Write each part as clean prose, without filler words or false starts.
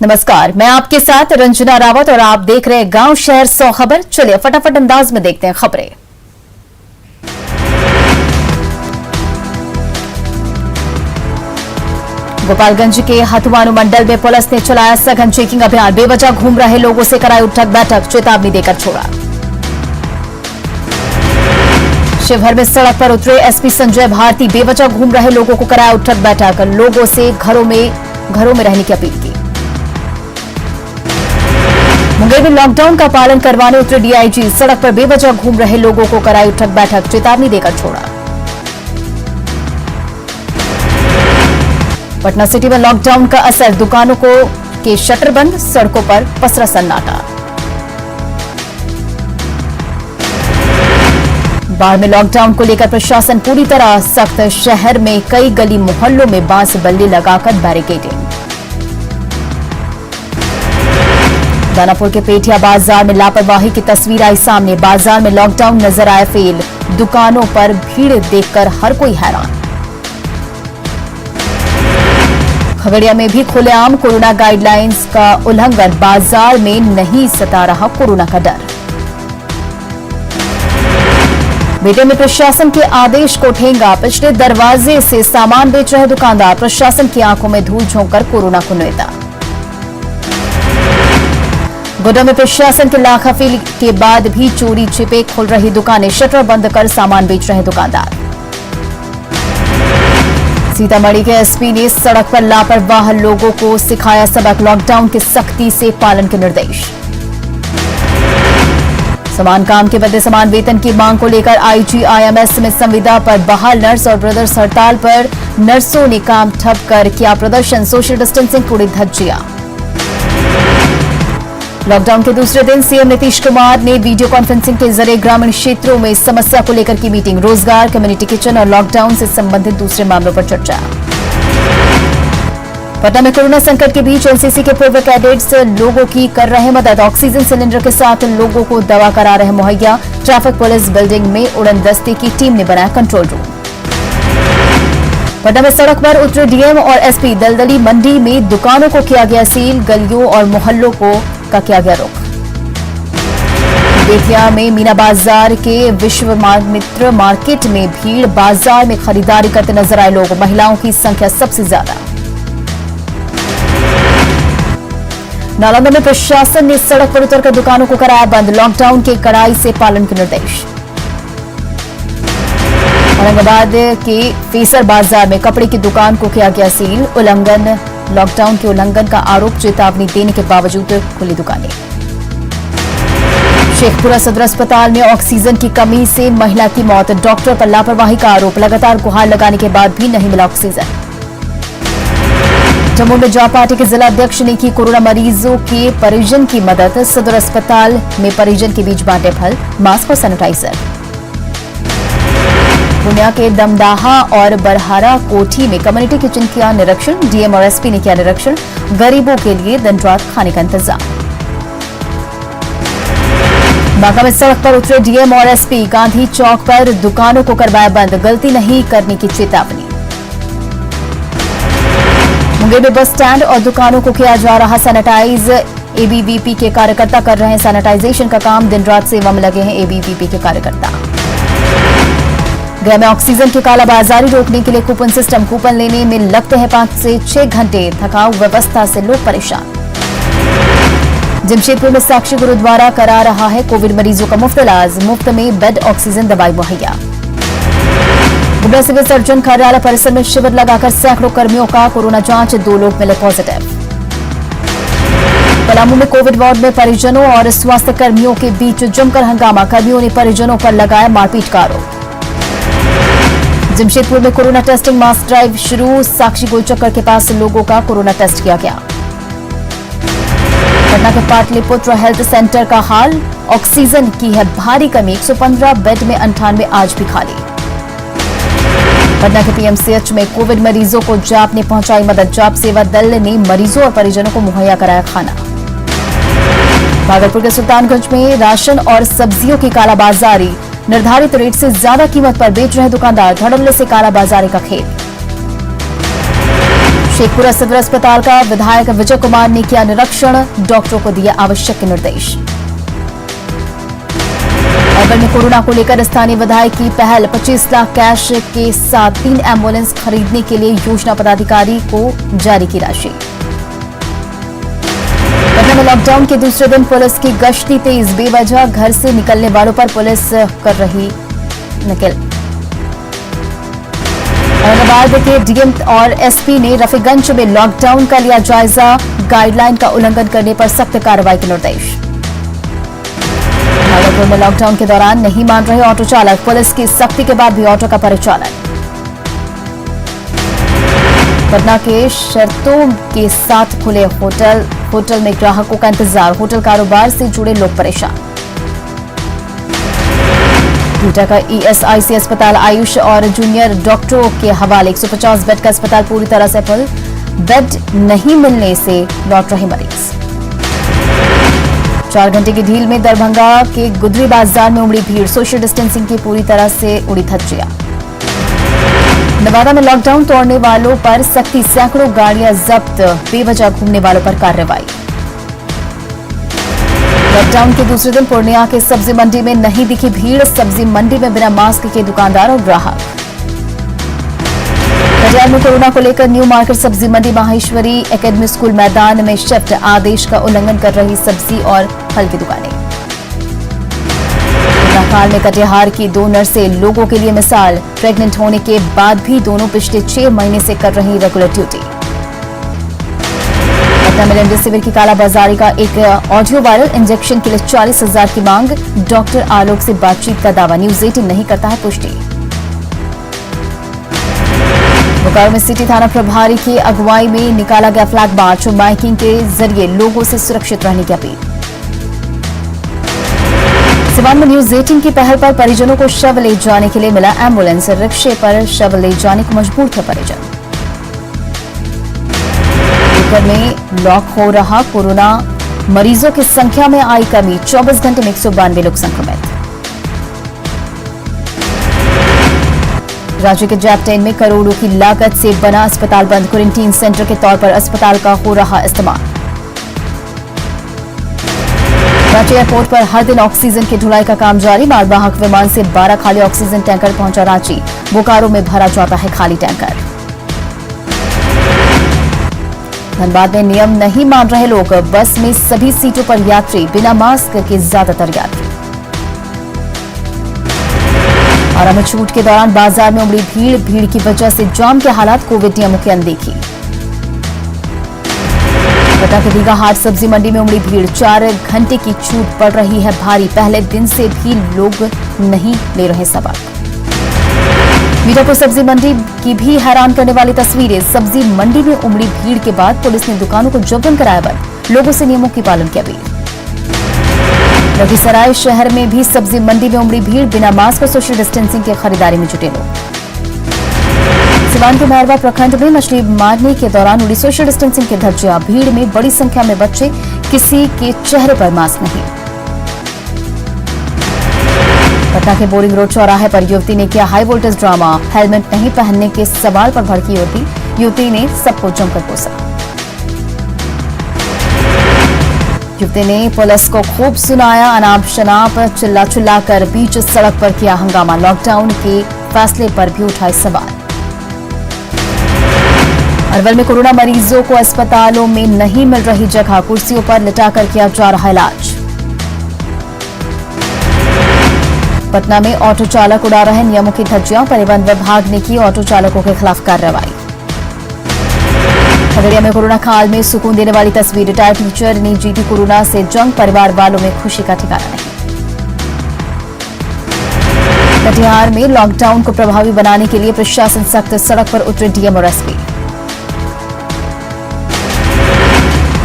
नमस्कार, मैं आपके साथ रंजना रावत और आप देख रहे हैं गांव शहर 100 खबर। चलिए फटाफट अंदाज में देखते हैं खबरें। गोपालगंज के हथुआ अनुमंडल में पुलिस ने चलाया सघन चेकिंग अभियान। बेवजह घूम रहे लोगों से कराई उठक बैठक, चेतावनी देकर छोड़ा। शिवहर में सड़क पर उतरे एसपी संजय भारती, बेवजह घूम रहे लोगों को कराया उठक बैठक, लोगों से घरों में रहने की अपील की। मुंगेर में लॉकडाउन का पालन करवाने उतरे डीआईजी, सड़क पर बेवजह घूम रहे लोगों को कराई उठक बैठक, चेतावनी देकर छोड़ा। पटना सिटी में लॉकडाउन का असर, दुकानों के शटर बंद, सड़कों पर पसरा सन्नाटा। बाढ़ में लॉकडाउन को लेकर प्रशासन पूरी तरह सख्त, शहर में कई गली मोहल्लों में बांस बल्ली लगाकर बैरिकेडिंग। दानापुर के पेठिया बाजार में लापरवाही की तस्वीर आई सामने, बाजार में लॉकडाउन नजर आया फेल, दुकानों पर भीड़ देखकर हर कोई हैरान। खगड़िया में भी खुलेआम कोरोना गाइडलाइंस का उल्लंघन, बाजार में नहीं सता रहा कोरोना का डर। बेटे में प्रशासन के आदेश को ठेंगा, पिछले दरवाजे से सामान बेच रहे दुकानदार, प्रशासन की आंखों में धूल झोंककर कोरोना को नेता। गोड्डा में प्रशासन के लाखाफिल के बाद भी चोरी छिपे खुल रही दुकानें, शटर बंद कर सामान बेच रहे दुकानदार। सीतामढ़ी के एसपी ने सड़क पर लापरवाह लोगों को सिखाया सबक, लॉकडाउन के सख्ती से पालन के निर्देश। समान काम के बदले समान वेतन की मांग को लेकर आईजीआईएमएस में संविदा पर बहाल नर्स और ब्रदर्स हड़ताल पर, नर्सों ने काम ठप कर किया प्रदर्शन, सोशल डिस्टेंसिंग तोड़ी धज्जियां। लॉकडाउन के दूसरे दिन सीएम नीतीश कुमार ने वीडियो कॉन्फ्रेंसिंग के जरिए ग्रामीण क्षेत्रों में समस्या को लेकर की मीटिंग, रोजगार, कम्युनिटी किचन और लॉकडाउन से संबंधित दूसरे मामलों पर चर्चा। पटना में कोरोना संकट के बीच एनसीसी के पूर्व कैडेट्स लोगों की कर रहे मदद, ऑक्सीजन सिलेंडर के साथ लोगों को दवा करा रहे मुहैया, ट्रैफिक पुलिस बिल्डिंग में उड़न दस्ते की टीम ने बनाया कंट्रोल रूम। पटना में सड़क पर उतरे डीएम और एसपी, दलदली मंडी में दुकानों को किया गया सील, गलियों और मोहल्लों का किया गया रोक। बेतिया में मीना बाजार के विश्वामित्र मार्केट में भीड़, बाजार में खरीदारी करते नजर आए लोग, महिलाओं की संख्या सबसे ज्यादा। नालंदा में प्रशासन ने सड़क पर उतरकर दुकानों को कराया बंद, लॉकडाउन के कड़ाई से पालन के निर्देश। औरंगाबाद के फेसर बाजार में कपड़े की दुकान को किया गया सील, लॉकडाउन के उल्लंघन का आरोप, चेतावनी देने के बावजूद खुली दुकानें। शेखपुरा सदर अस्पताल में ऑक्सीजन की कमी से महिला की मौत, डॉक्टर पर लापरवाही का आरोप, लगातार गुहार लगाने के बाद भी नहीं मिला ऑक्सीजन। जम्मू में जॉब पार्टी के जिला अध्यक्ष ने की कोरोना मरीजों के परिजन की मदद, सदर अस्पताल में परिजन के बीच बांटे फल, मास्क और सैनिटाइजर। पूर्णिया के दमदाहा और बरहारा कोठी में कम्युनिटी किचन किया निरीक्षण, डीएम और एसपी ने किया निरीक्षण, गरीबों के लिए दिन रात खाने का इंतजाम। बांका में सड़क पर उतरे डीएम और एसपी, गांधी चौक पर दुकानों को करवाया बंद, गलती नहीं करने की चेतावनी। मुंगेर में बस स्टैंड और दुकानों को किया जा रहा सैनिटाइज, एबीवीपी के कार्यकर्ता कर रहे हैं सैनिटाइजेशन का काम, दिन रात सेवा में लगे हैं एबीवीपी के कार्यकर्ता। गया में ऑक्सीजन की कालाबाजारी रोकने के लिए कूपन सिस्टम, कूपन लेने में लगते हैं 5 से 6 घंटे, थकाऊ व्यवस्था से लोग परेशान। जमशेदपुर में साक्षी गुरुद्वारा करा रहा है कोविड मरीजों का मुफ्त इलाज, मुफ्त में बेड, ऑक्सीजन, दवाई मुहैया। गुड्डा सिविल सर्जन कार्यालय परिसर में शिविर लगाकर सैकड़ों कर्मियों का कोरोना जांच, 2 लोग मिले पॉजिटिव। पलामू में कोविड वार्ड में परिजनों और स्वास्थ्य कर्मियों के बीच जमकर हंगामा, कर्मियों ने परिजनों पर लगाया मारपीट का आरोप। जमशेदपुर में कोरोना टेस्टिंग मास ड्राइव शुरू, साक्षी गोलचक्कर के पास लोगों का कोरोना टेस्ट किया गया। पटना के पाटलिपुत्र हेल्थ सेंटर का हाल, ऑक्सीजन की है भारी कमी, 115 बेड में 98 आज भी खाली। पटना के पीएमसीएच में कोविड मरीजों को जाप ने पहुंचाई मदद, जाप सेवा दल ने मरीजों और परिजनों को मुहैया कराया खाना। भागलपुर के सुल्तानगंज में राशन और सब्जियों की कालाबाजारी, निर्धारित रेट से ज्यादा कीमत पर बेच रहे दुकानदार, धड़ल्ले से कालाबाजारी का खेल। शेखपुरा सदर अस्पताल का विधायक विजय कुमार ने किया निरीक्षण, डॉक्टरों को दिए आवश्यक निर्देश। अरवल में कोरोना को लेकर स्थानीय विधायक की पहल, 25 लाख कैश के साथ 3 एम्बुलेंस खरीदने के लिए योजना पदाधिकारी को जारी की राशि। पटना में लॉकडाउन के दूसरे दिन पुलिस की गश्ती तेज, बेवजह घर से निकलने वालों पर पुलिस कर रही नकेल। औरंगाबाद के डीएम और एसपी ने रफीगंज में लॉकडाउन का लिया जायजा, गाइडलाइन का उल्लंघन करने पर सख्त कार्रवाई के निर्देश। भागलपुर में लॉकडाउन के दौरान नहीं मान रहे ऑटो चालक, पुलिस की सख्ती के बाद भी ऑटो का परिचालन। पटना के शर्तों के साथ खुले होटल में ग्राहकों का इंतजार, होटल कारोबार से जुड़े लोग परेशान। एटा का ईएसआईसी अस्पताल आयुष और जूनियर डॉक्टरों के हवाले, 150 बेड का अस्पताल पूरी तरह से फुल, बेड नहीं मिलने से लौट रहे मरीज। 4 घंटे की ढील में दरभंगा के गुदरी बाजार में उमड़ी भीड़, सोशल डिस्टेंसिंग की पूरी तरह से उड़ी धज्जियां। नवादा में लॉकडाउन तोड़ने वालों पर सख्ती, सैकड़ों गाड़ियां जब्त, बेवजह घूमने वालों पर कार्रवाई। लॉकडाउन के दूसरे दिन पूर्णिया के सब्जी मंडी में नहीं दिखी भीड़, सब्जी मंडी में बिना मास्क के दुकानदार और ग्राहक। कटिहार में कोरोना को लेकर न्यू मार्केट सब्जी मंडी माहेश्वरी एकेडमी स्कूल मैदान में शिफ्ट, आदेश का उल्लंघन कर रही सब्जी और फल की दुकानें। काल में कटिहार की 2 नर्सें लोगों के लिए मिसाल, प्रेग्नेंट होने के बाद भी दोनों पिछले 6 महीने से कर रही रेगुलर ड्यूटी। पटना में रेमडेसिविर की कालाबाजारी का एक ऑडियो वायरल, इंजेक्शन के लिए 40,000 की मांग, डॉक्टर आलोक से बातचीत का दावा, न्यूज 18 नहीं करता है पुष्टि। बोकारो में सिटी थाना प्रभारी की अगुवाई में निकाला गया फ्लैग मार्च, माइकिंग के जरिए लोगों से सुरक्षित रहने की अपील। सिवान में न्यूज 18 की पहल पर परिजनों को शव ले जाने के लिए मिला एम्बुलेंस, रिक्शे पर शव ले जाने को मजबूर थे परिजन। ऊपर में लॉक हो रहा कोरोना, मरीजों की संख्या में आई कमी, 24 घंटे में 192 लोग संक्रमित। राज्य के जैप-10 में करोड़ों की लागत से बना अस्पताल बंद, क्वारंटीन सेंटर के तौर पर अस्पताल का हो रहा इस्तेमाल। रांची एयरपोर्ट पर हर दिन ऑक्सीजन की ढुलाई का काम जारी, मालवाहक विमान से 12 खाली ऑक्सीजन टैंकर पहुंचा रांची, बोकारो में भरा जाता है खाली टैंकर। धनबाद में नियम नहीं मान रहे लोग, बस में सभी सीटों पर यात्री, बिना मास्क के ज्यादातर यात्री। और में छूट के दौरान बाजार में उमड़ी भीड़ की वजह से जाम के हालात, कोविड नियमों की अनदेखी। पटना के दीघा हाट सब्जी मंडी में उमड़ी भीड़, 4 घंटे की छूट पड़ रही है भारी, पहले दिन से भी लोग नहीं ले रहे सबक। मीरापुर सब्जी मंडी की भी हैरान करने वाली तस्वीरें, सब्जी मंडी में उमड़ी भीड़ के बाद पुलिस ने दुकानों को जबरन कराया बंद, लोगों से नियमों की पालन की अपील। लखीसराय शहर में भी सब्जी मंडी में उमड़ी भीड़, बिना मास्क और सोशल डिस्टेंसिंग की खरीदारी में जुटे लोग। सिवान के मैरवा प्रखंड में मछली मारने के दौरान उड़ी सोशल डिस्टेंसिंग की धज्जियां, भीड़ में बड़ी संख्या में बच्चे, किसी के चेहरे पर मास्क नहीं। पटना के बोरिंग रोड चौराहे पर युवती ने किया हाई वोल्टेज ड्रामा, हेलमेट नहीं पहनने के सवाल पर भड़की युवती ने सबको जमकर कोसा। युवती ने पुलिस को खूब सुनाया, अनाप शनाप चिल्ला कर बीच सड़क पर किया हंगामा, लॉकडाउन के फैसले पर भी उठाए सवाल। अरवल में कोरोना मरीजों को अस्पतालों में नहीं मिल रही जगह, कुर्सियों पर लिटाकर किया जा रहा इलाज। पटना में ऑटो चालक उड़ा रहे नियमों की धज्जियां, परिवहन विभाग ने की ऑटो चालकों के खिलाफ कार्रवाई। खगड़िया में कोरोना काल में सुकून देने वाली तस्वीर, रिटायर्ड टीचर ने जीती कोरोना से जंग, परिवार वालों में खुशी का ठिकाना नहीं। कटिहार में लॉकडाउन को प्रभावी बनाने के लिए प्रशासन सख्त, सड़क पर उतरे डीएम और एसपी।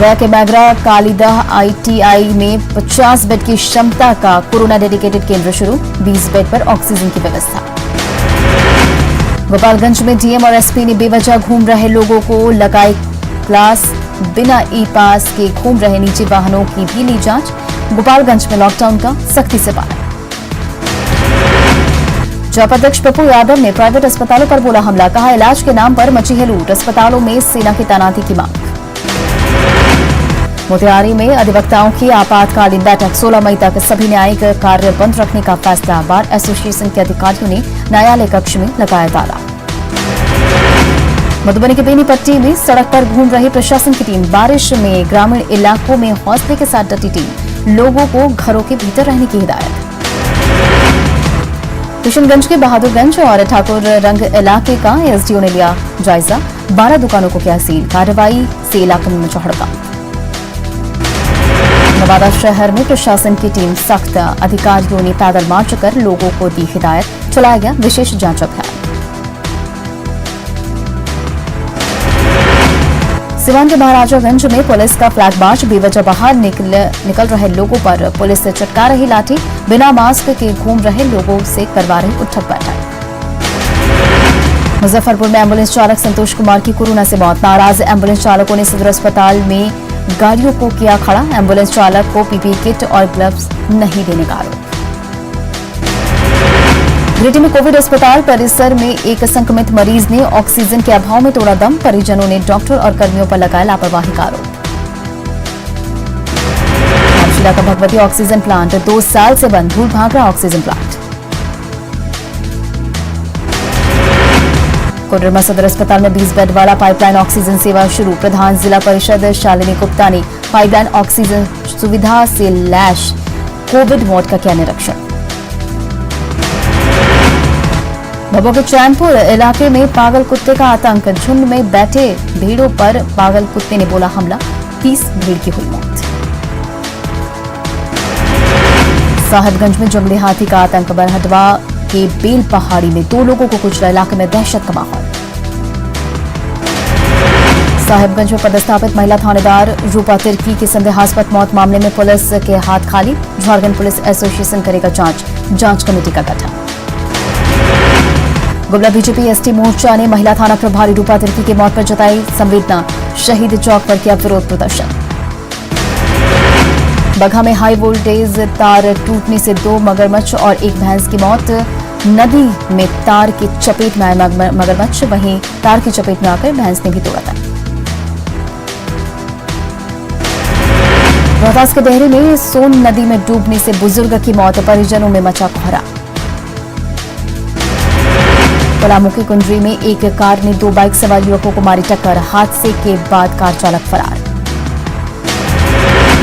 गया के मैगरा कालीदह आईटीआई में 50 बेड की क्षमता का कोरोना डेडिकेटेड केंद्र शुरू, 20 बेड पर ऑक्सीजन की व्यवस्था। गोपालगंज में डीएम और एसपी ने बेवजह घूम रहे लोगों को लगाई क्लास, बिना ई पास के घूम रहे निजी वाहनों की भी ली जांच, गोपालगंज में लॉकडाउन का सख्ती से पालन। जप अध्यक्ष पप्पू यादव ने प्राइवेट अस्पतालों पर बोला हमला, कहा इलाज के नाम पर मची है लूट, अस्पतालों में सेना की तैनाती की मांग। मोतिहारी में अधिवक्ताओं की आपातकालीन बैठक, 16 मई तक सभी न्यायिक कार्य बंद रखने का फैसला, बार एसोसिएशन के अधिकारियों ने न्यायालय कक्ष में लगाया ताला। मधुबनी के बेनीपट्टी में सड़क पर घूम रही प्रशासन की टीम, बारिश में ग्रामीण इलाकों में हौसले के साथ डटी टीम, लोगों को घरों के भीतर रहने की हिदायत। किशनगंज के बहादुरगंज और ठाकुर रंग इलाके का एसडीओ ने लिया जायजा, 12 दुकानों को किया सील, कार्रवाई से इलाके में मचा हड़कंप। नवादा शहर में प्रशासन की टीम सख्त, अधिकारियों ने पैदल मार्च कर लोगों को दी हिदायत, चलाया गया विशेष जांच अभियान। सिवान के महाराजागंज में पुलिस का फ्लैग मार्च, बेवजह बाहर निकल रहे लोगों पर पुलिस से चटका रही लाठी, बिना मास्क के घूम रहे लोगों से करवा रही उठक बैठक। मुजफ्फरपुर में एम्बुलेंस चालक संतोष कुमार की कोरोना से मौत, नाराज एम्बुलेंस चालकों ने सदर अस्पताल में गाड़ियों को किया खड़ा, एम्बुलेंस चालक को पीपीई किट और ग्लव्स नहीं देने का आरोप। गिरिडीह में कोविड अस्पताल परिसर में एक संक्रमित मरीज ने ऑक्सीजन के अभाव में तोड़ा दम, परिजनों ने डॉक्टर और कर्मियों पर लगाया लापरवाही का आरोप। रामशीला का भगवती ऑक्सीजन प्लांट 2 साल से बंद, धूल भाग रहा ऑक्सीजन प्लांट। कोडरमा सदर अस्पताल में 20 बेड वाला पाइपलाइन ऑक्सीजन सेवा शुरू, प्रधान जिला परिषद शालिनी गुप्ता ने पाइपलाइन ऑक्सीजन सुविधा से लैश कोविड वार्ड का किया निरीक्षण। भभुआ के चैनपुर इलाके में पागल कुत्ते का आतंक, झुंड में बैठे भेड़ों पर पागल कुत्ते ने बोला हमला, 30 भेड़ की हुई मौत। साहिबगंज में जंगली हाथी का आतंक, बरहटवा के बेल पहाड़ी में 2 लोगों को कुचला, इलाके में दहशत का माहौल। साहिबगंज में पदस्थापित महिला थानेदार रूपा तिर्की की संदेहास्पद मौत मामले में पुलिस के हाथ खाली, झारखंड पुलिस एसोसिएशन करेगा जांच कमेटी का गठन। गुमला बीजेपी एसटी मोर्चा ने महिला थाना प्रभारी रूपा तिर्की की मौत पर जताई संवेदना, शहीद चौक पर किया विरोध प्रदर्शन। बगहा में हाई वोल्टेज तार टूटने से 2 मगरमच्छ और 1 भैंस की मौत, नदी में तार की चपेट में आया मगरमच्छ, वहीं तार की चपेट में आकर भैंस ने भी तोड़ा था। रोहतास के डेहरी में सोन नदी में डूबने से बुजुर्ग की मौत, परिजनों में मचा कोहरा। पलामू की कुंडरी में एक कार ने 2 बाइक सवार युवकों को मारी टक्कर, हादसे के बाद कार चालक फरार।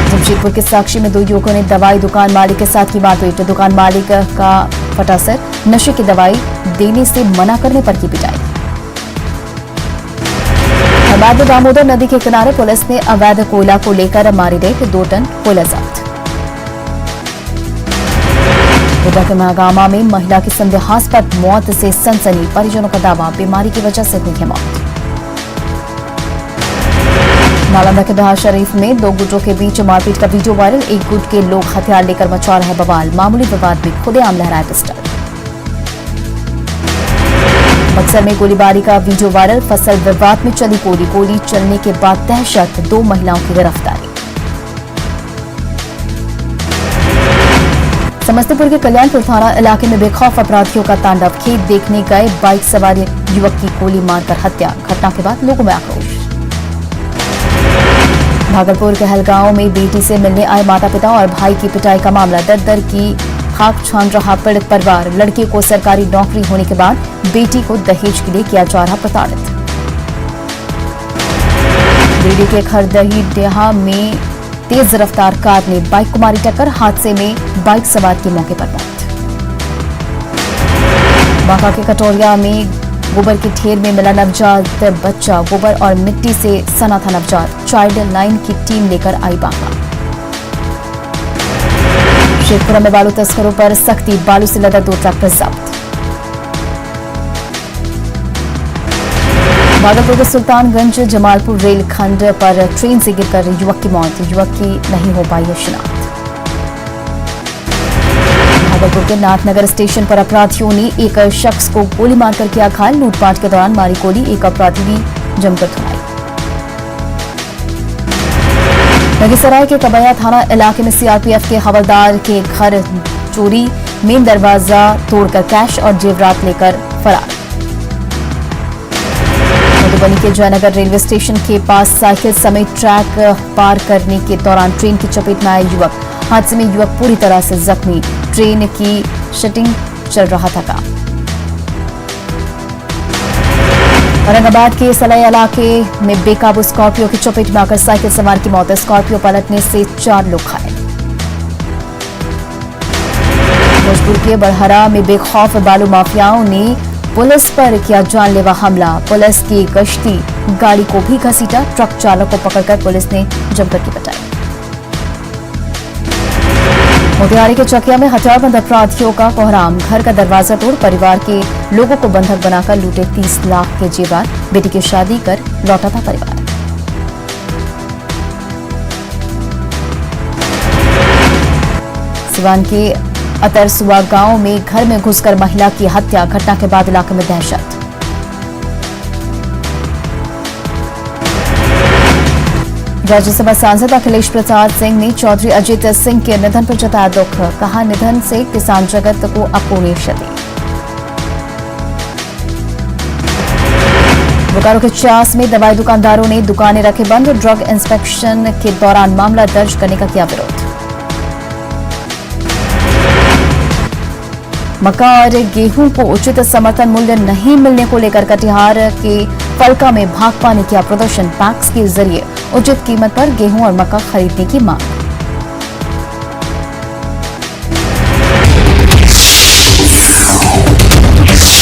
जमशेदपुर के साक्षी में 2 युवकों ने दवाई दुकान मालिक के साथ की मारपीट, दुकान मालिक का फटा सर, नशे की दवाई देने से मना करने पर की पिटाई। धनबाद में दामोदर नदी के किनारे पुलिस ने अवैध कोयला को लेकर मारी रेड, 2 टन कोयला जब्त। गोड्डा के महागामा में महिला की संदेहास्पद मौत से सनसनी, परिजनों का दावा बीमारी की वजह से हुई है मौत। नालंदा के बिहार शरीफ में 2 गुटों के बीच मारपीट का वीडियो वायरल, एक गुट के लोग हथियार लेकर मचा रहे बवाल, मामूली विवाद में खुलेआम लहराए पिस्टल। बक्सर में गोलीबारी का वीडियो वायरल, फसल विवाद में चली गोली चलने के बाद दहशत, 2 महिलाओं की गिरफ्तारी। समस्तीपुर के कल्याणपुर थाना इलाके में बेखौफ अपराधियों का तांडव, खेत देखने गए बाइक सवार युवक की गोली मारकर हत्या, घटना के बाद लोगों में आक्रोश। भागलपुर के हलगांव में बेटी से मिलने आए माता पिता और भाई की पिटाई का मामला, दर की खाक छान रहा पीड़ित परिवार, लड़के को सरकारी नौकरी होने के बाद बेटी को दहेज के लिए किया जा रहा प्रताड़ित। बेटी के खरदही डेहा में तेज रफ्तार कार ने बाइक को मारी टक्कर, हादसे में बाइक सवार की मौके पर मौत। बांका के कटोरिया में गोबर के ढेर में मिला नवजात बच्चा, गोबर और मिट्टी से सना था नवजात, चाइल्ड लाइन की टीम लेकर आई बांका। शेखपुरा में बालू तस्करों पर सख्ती, बालू से लदा 2 ट्रैक्टर जब्त। भागलपुर के सुल्तानगंज जमालपुर रेलखंड पर ट्रेन से गिरकर युवक की मौत, युवक की नहीं हो पाई है शिनाख्त। भागलपुर के नाथनगर स्टेशन पर अपराधियों ने एक शख्स को गोली मारकर किया घायल, लूटपाट के दौरान मारी गोली, एक अपराधी भी जमकर धुनाई। लखीसराय के कबैया थाना इलाके में सीआरपीएफ के हवलदार के घर चोरी, मेन दरवाजा तोड़कर कैश और जेवरात लेकर फरार। मधुबनी के जयनगर रेलवे स्टेशन के पास साइकिल समेत ट्रैक पार करने के दौरान ट्रेन की चपेट में आया युवक। हादसे में युवक पूरी तरह से जख्मी। ट्रेन की शटिंग चल रहा था काम। औरंगाबाद के सलाई इलाके में बेकाबू स्कॉर्पियो की चपेट में आकर साइकिल सवार की मौत। स्कॉर्पियो पलटने से 4 लोग घायल। भोजपुर के बड़हरा में बेखौफ बालू माफियाओं ने पुलिस पर किया जानलेवा हमला। पुलिस की गश्ती गाड़ी को भी घसीटा। ट्रक चालक को पकड़कर पुलिस ने जमकर की पिटाई। मोतिहारी के चकिया में हथियारबंद अपराधियों का कोहराम। घर का दरवाजा तोड़ परिवार के लोगों को बंधक बनाकर लूटे 30 लाख के जेवर। बेटी की शादी कर लौटा था परिवार। सिवान के अतरसुआ गांव में घर में घुसकर महिला की हत्या। घटना के बाद इलाके में दहशत। राज्यसभा सांसद अखिलेश प्रसाद सिंह ने चौधरी अजीत सिंह के निधन पर जताया दुख। कहा, निधन से किसान जगत को अपूरणीय क्षति। बोकारो के चास में दवाई दुकानदारों ने दुकानें रखे बंद। ड्रग इंस्पेक्शन के दौरान मामला दर्ज करने का किया विरोध। मक्का और गेहूं को उचित समर्थन मूल्य नहीं मिलने को लेकर कटिहार के फलका में भाकपा ने किया प्रदर्शन। पैक्स के जरिए उचित कीमत पर गेहूं और मक्का खरीदने की मांग।